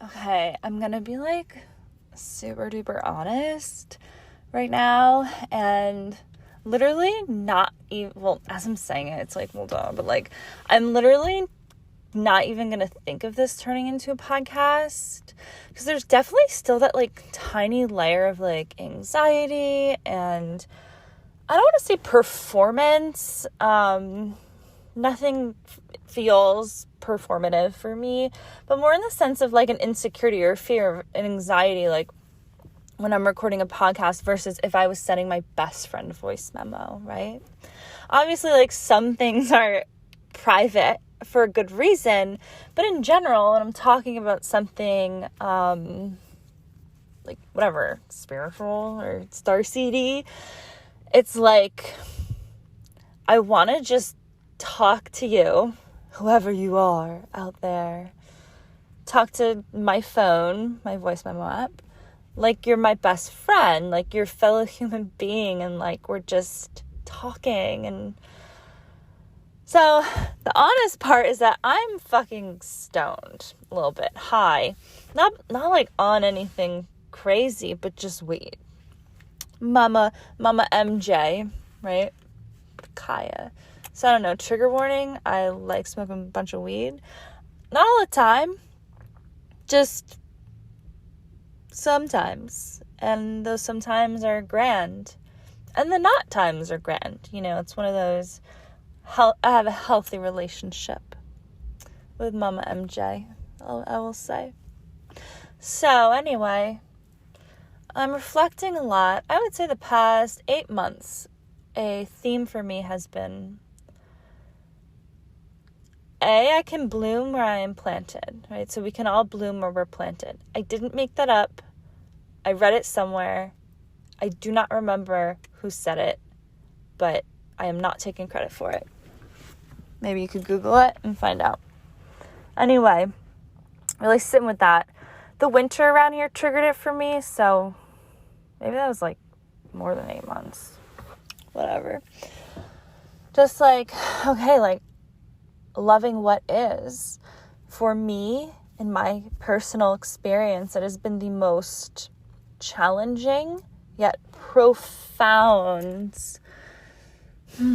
Okay, I'm gonna be like super duper honest right now, and literally not even, well, as I'm saying it, it's like, well, duh, but like, I'm literally not even gonna think of this turning into a podcast, because there's definitely still that like tiny layer of like anxiety, and I don't want to say performance. Nothing feels performative for me, but more in the sense of like an insecurity or fear and anxiety, like when I'm recording a podcast versus if I was sending my best friend voice memo, right? Obviously, like some things are private for a good reason, but in general, when I'm talking about something like whatever, spiritual or starseedy, it's like I want to just talk to you, whoever you are out there. Talk to my phone, my voice memo app, like you're my best friend, like your fellow human being, and like we're just talking. And so the honest part is that I'm fucking stoned a little bit, high, not like on anything crazy, but just weed. Mama MJ, right? Kaya. So I don't know, trigger warning, I like smoking a bunch of weed. Not all the time, just sometimes. And those sometimes are grand. And the not times are grand. You know, it's one of those, I have a healthy relationship with Mama MJ, I will say. So anyway, I'm reflecting a lot. I would say the past 8 months, a theme for me has been, I can bloom where I am planted, right? So we can all bloom where we're planted. I didn't make that up. I read it somewhere. I do not remember who said it, but I am not taking credit for it. Maybe you could Google it and find out. Anyway, really sitting with that. The winter around here triggered it for me, so maybe that was like more than 8 months. Whatever. Just like, okay, like, loving what is. For me, in my personal experience, it has been the most challenging yet profound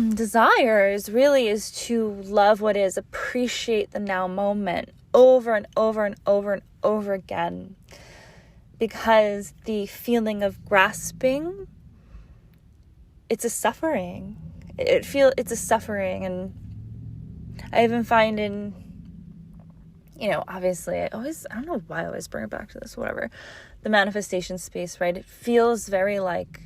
desires really is to love what is, appreciate the now moment over and over and over and over again, because the feeling of grasping, it's a suffering. It's a suffering. And I even find in, you know, obviously I don't know why I always bring it back to this, whatever, the manifestation space, right? It feels very like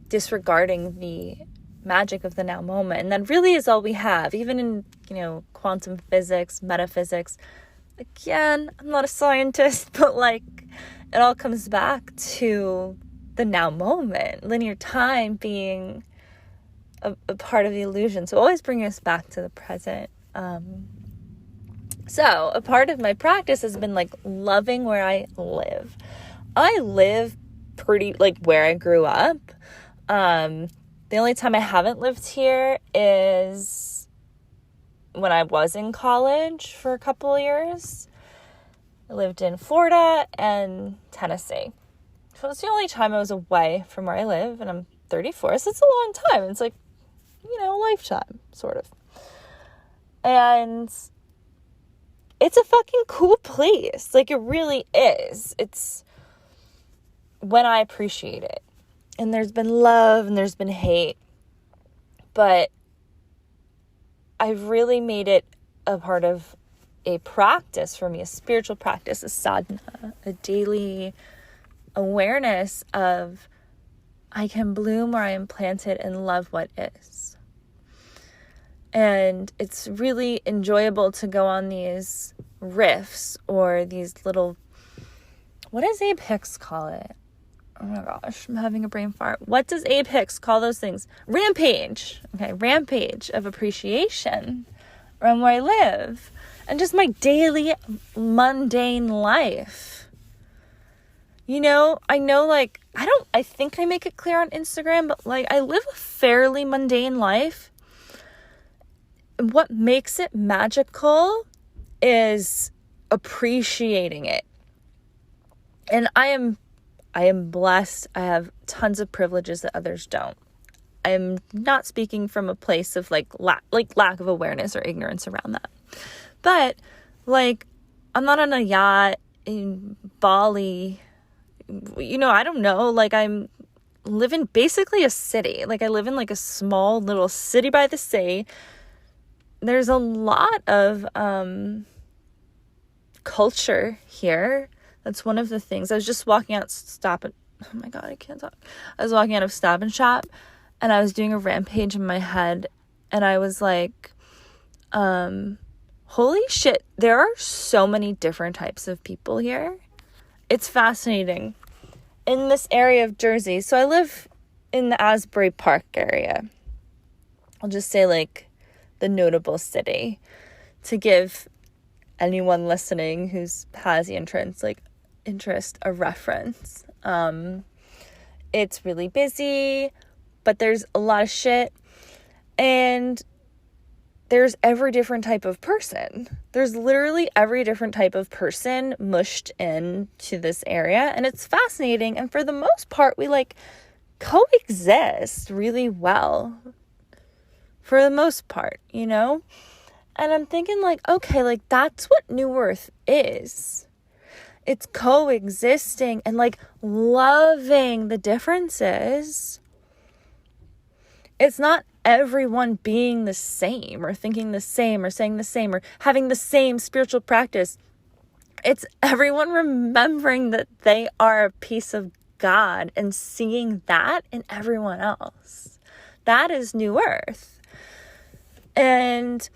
disregarding the magic of the now moment. And that really is all we have, even in, you know, quantum physics, metaphysics. Again, I'm not a scientist, but like it all comes back to the now moment, linear time being a part of the illusion. So always bringing us back to the present. So a part of my practice has been like loving where I live. I live pretty like where I grew up. The only time I haven't lived here is when I was in college for a couple of years. I lived in Florida and Tennessee. So it's the only time I was away from where I live, and I'm 34, so it's a long time. It's like, you know, a lifetime, sort of. And it's a fucking cool place. Like, it really is. It's when I appreciate it. And there's been love and there's been hate. But I've really made it a part of a practice for me, a spiritual practice, a sadhana, a daily awareness of I can bloom where I am planted and love what is. And it's really enjoyable to go on these riffs or these little, what does Abe Hicks call it? Oh my gosh, I'm having a brain fart. What does Abe Hicks call those things? Rampage. Okay, rampage of appreciation around where I live. And just my daily mundane life. You know, I know, like, I think I make it clear on Instagram, but like I live a fairly mundane life. What makes it magical is appreciating it. And I am blessed. I have tons of privileges that others don't. I am not speaking from a place of like lack of awareness or ignorance around that. But like, I'm not on a yacht in Bali. I don't know. Like, I'm living basically a city. Like, I live in like a small little city by the sea. There's a lot of culture here. That's one of the things. I was just walking out oh my God, I can't talk. I was walking out of Stop and Shop, and I was doing a rampage in my head, and I was like, holy shit, there are so many different types of people here. It's fascinating. In this area of Jersey, so I live in the Asbury Park area. I'll just say like the notable city to give anyone listening who's has the interest a reference. It's really busy, but there's a lot of shit, and there's every different type of person. There's literally every different type of person mushed into this area, and it's fascinating. And for the most part, we like coexist really well for the most part, And I'm thinking like, okay, like that's what New Earth is. It's coexisting and like loving the differences. It's not everyone being the same or thinking the same or saying the same or having the same spiritual practice. It's everyone remembering that they are a piece of God and seeing that in everyone else. That is New Earth. And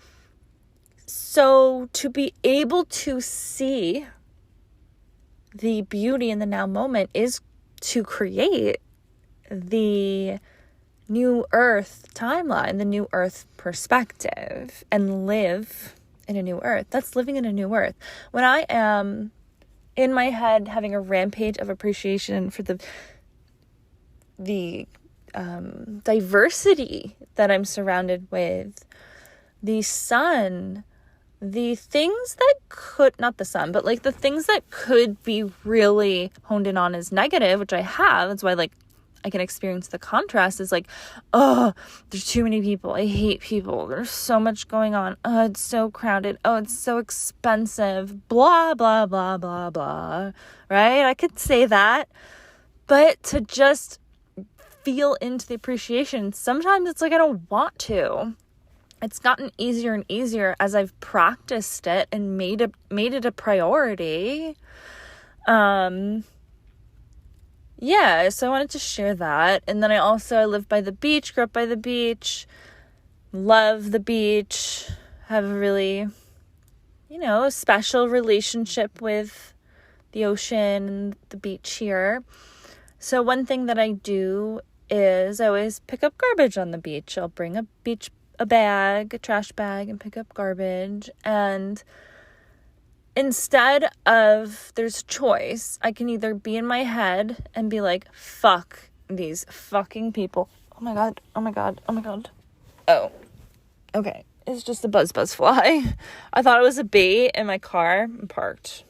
so to be able to see the beauty in the now moment is to create the New Earth timeline, the New Earth perspective, and live in a new Earth. That's living in a new Earth. When I am in my head having a rampage of appreciation for the diversity that I'm surrounded with, the sun, the things that could, not the sun, but like the things that could be really honed in on as negative, which I have. That's why like I can experience the contrast is like, oh, there's too many people. I hate people. There's so much going on. Oh, it's so crowded. Oh, it's so expensive. Blah, blah, blah, blah, blah. Right? I could say that. But to just feel into the appreciation, sometimes it's like I don't want to. It's gotten easier and easier as I've practiced it and made it a priority. Yeah, so I wanted to share that. And then I live by the beach, grew up by the beach, love the beach, have a really, special relationship with the ocean and the beach here. So one thing that I do is I always pick up garbage on the beach. I'll bring a trash bag, and pick up garbage. And instead of, there's a choice. I can either be in my head and be like, fuck these fucking people. Oh my God. Oh, okay. It's just a buzz fly. I thought it was a bee in my car. I'm parked.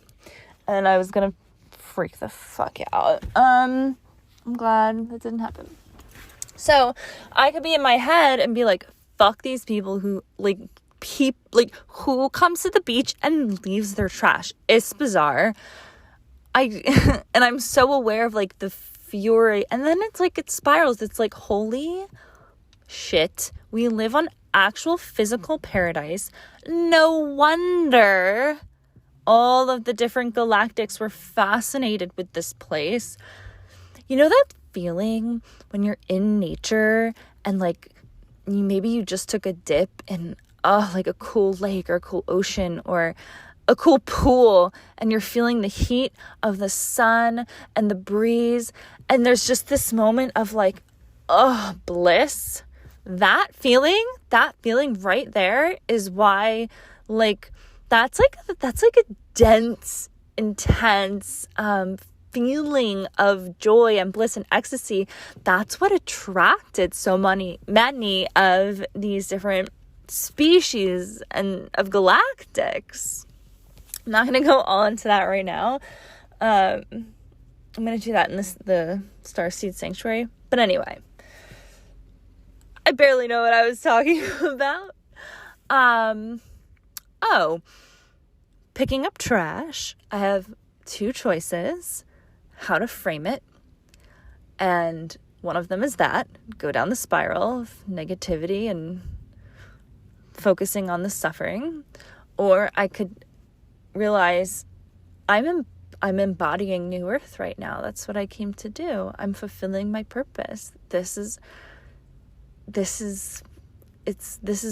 And I was gonna freak the fuck out. I'm glad that didn't happen. So I could be in my head and be like, fuck these people who who comes to the beach and leaves their trash. It's bizarre. And I'm so aware of like the fury, and then it's like it spirals. It's like, holy shit, we live on actual physical paradise. No wonder all of the different galactics were fascinated with this place. You know that feeling when you're in nature and like maybe you just took a dip in like a cool lake or a cool ocean or a cool pool, and you're feeling the heat of the sun and the breeze, and there's just this moment of like, bliss. That feeling right there is why, like, that's like a dense, intense feeling of joy and bliss and ecstasy. That's what attracted so many of these different species and of galactics. I'm not going to go all into that right now. I'm going to do that in the Starseed Sanctuary. But anyway, I barely know what I was talking about. Picking up trash. I have 2 choices, how to frame it. And one of them is that, go down the spiral of negativity and focusing on the suffering. Or I could realize I'm embodying New Earth right now. That's what I came to do. I'm fulfilling my purpose. This is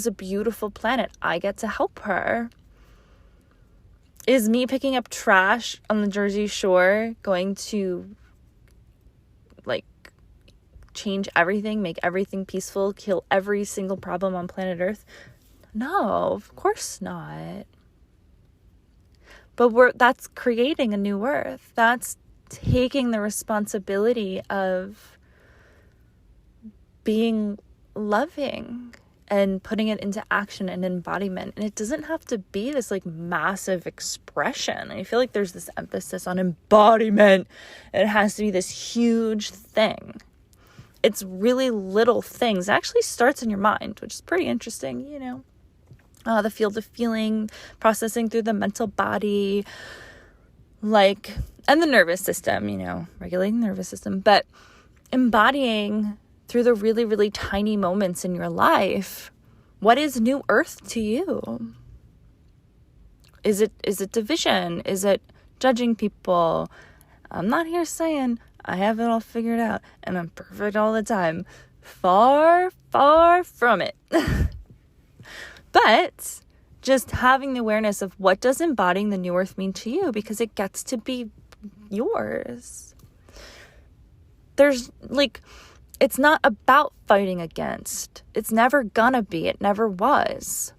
a beautiful planet. I get to help her. Is me picking up trash on the Jersey Shore going to change everything, make everything peaceful, kill every single problem on planet Earth? No, of course not. But that's creating a new Earth. That's taking the responsibility of being loving and putting it into action and embodiment. And it doesn't have to be this massive expression. I feel like there's this emphasis on embodiment. It has to be this huge thing. It's really little things. It actually starts in your mind, which is pretty interesting, the field of feeling, processing through the mental body, and the nervous system, regulating the nervous system, but embodying through the really, really tiny moments in your life. What is New Earth to you? Is it division? Is it judging people? I'm not here saying I have it all figured out and I'm perfect all the time. Far, far from it. But just having the awareness of what does embodying the New Earth mean to you, because it gets to be yours. There's it's not about fighting against. It's never gonna be. It never was.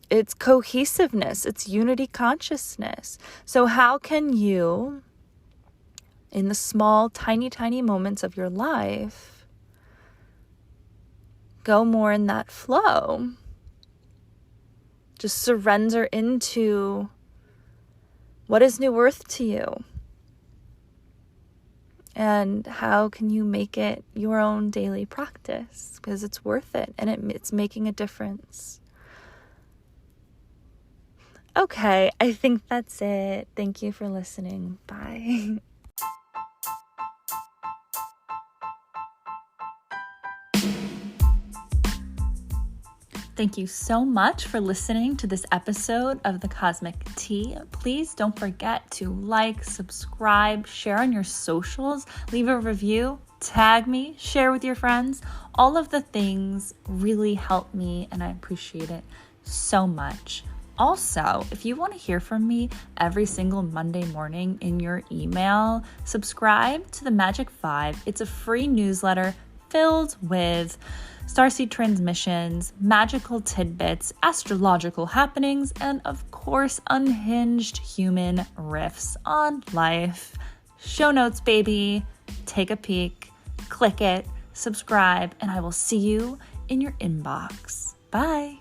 It's cohesiveness. It's unity consciousness. So how can you, in the small, tiny, tiny moments of your life, go more in that flow? Just surrender into what is New Earth to you? And how can you make it your own daily practice? Because it's worth it and it's making a difference. Okay, I think that's it. Thank you for listening. Bye. Thank you so much for listening to this episode of The Cosmic Tea. Please don't forget to subscribe, share on your socials, leave a review, tag me, share with your friends. All of the things really help me and I appreciate it so much. Also, if you want to hear from me every single Monday morning in your email, subscribe to the Magic 5. It's a free newsletter filled with Starseed Transmissions, magical tidbits, astrological happenings, and of course, unhinged human riffs on life. Show notes, baby. Take a peek, click it, subscribe, and I will see you in your inbox. Bye.